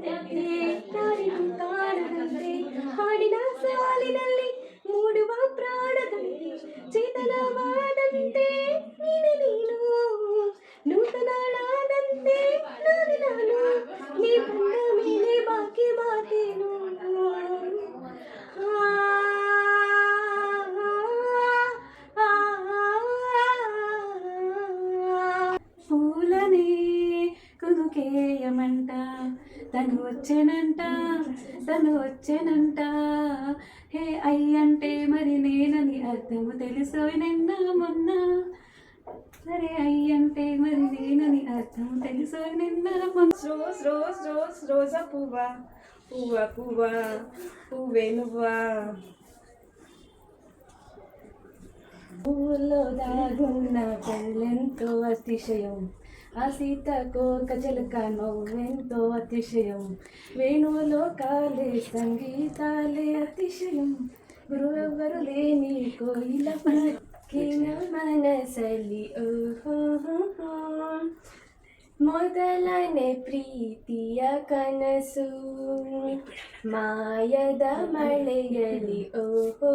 ಯಾರಿಗೂ ಕಾಣದಂತೆ ಹಾಡಿನ ಸಾಲಿನಲ್ಲಿ ಮೂಡುವ ಪ್ರಾಣದಂತೆ ಚೇತನವಾದಂತೆ ನೀನೆ ನೀನು ನೂತನಳಾದಂತೆ ನಾನು ನೀ ಬಂದ ಮೇಲೆ ಬಾಕಿ ಮಾತೇನು పూలనే కుదుకేయమంట తను వచ్చేనంట హే అయ్యంటే మరి నేనని అర్థము తెలుసోయ్ నిన్న మొన్న సరే అయ్యంటే మరి నేనని అర్థం తెలుసోయ్ నిన్న మొన్న రోజ్ రోజ్ రోజ్ రోజా పువ్వా పువ్వా పువ్వా పువ్వే నువ్వా పూల్లో దాగున్న కళ్ళెంతో అతిశయం ఆ సీతకోక చిలక నవ్వెంతో అతిశయం వేణువులో కాలే సంగీతాలే అతిశయం గురువెవ్వరు లేని కోయిల పలికిన మనసలి ಓಹೋ ಮೊದಲನೇ ಪ್ರೀತಿಯ ಕನಸು ಮಾಯದ ಮಳೆಯಲಿ ಓಹೋ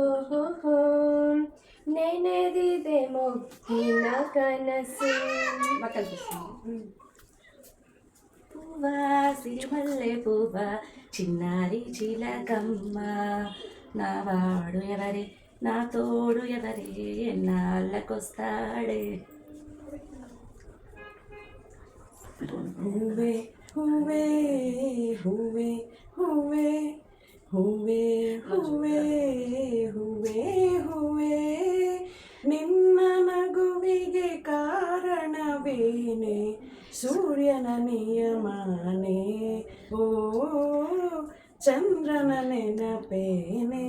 ನೆನೆದಿದೆ ಮೊಗ್ಗಿನ ಕನಸು ಪೂವ ಸಿರಿಮಲ್ಲೆ ಪೂವ ಚಿನ್ನಾರಿ ಚಿಲಕಮ್ಮ ನಾವಾಡು ఎవరే నా తోడు ఎవరే ఎన్నాళ్ళకొస్తాడే ಹೂವೆ ಹೂವೆ ಹೂವೆ ಹೂವೆ ಹೂವೆ ಹೂವೆ ಹೂವೆ ಹೂವೆ ನಿಮ್ಮ ನಗುವಿಗೆ ಕಾರಣವೇನೆ ಸೂರ್ಯನ ನಿಯಮನೆ ಓ ಚಂದ್ರನ ನೆನಪೇನೆ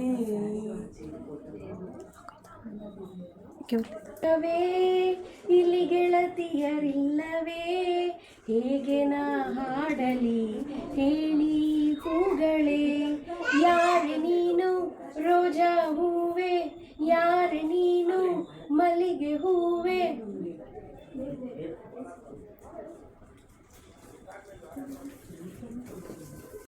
ಇಲ್ಲಿ ಗೆಳತಿಯರಿಲ್ಲವೇ ಹೇಗೆ ನಾ ಹಾಡಲಿ ಹೇಳಿ ಹೂಗಳೇ ಯಾರೆ ನೀನು ರೋಜಾ ಹೂವೆ ಯಾರೆ ನೀನು ಮಲ್ಲಿಗೆ ಹೂವೆ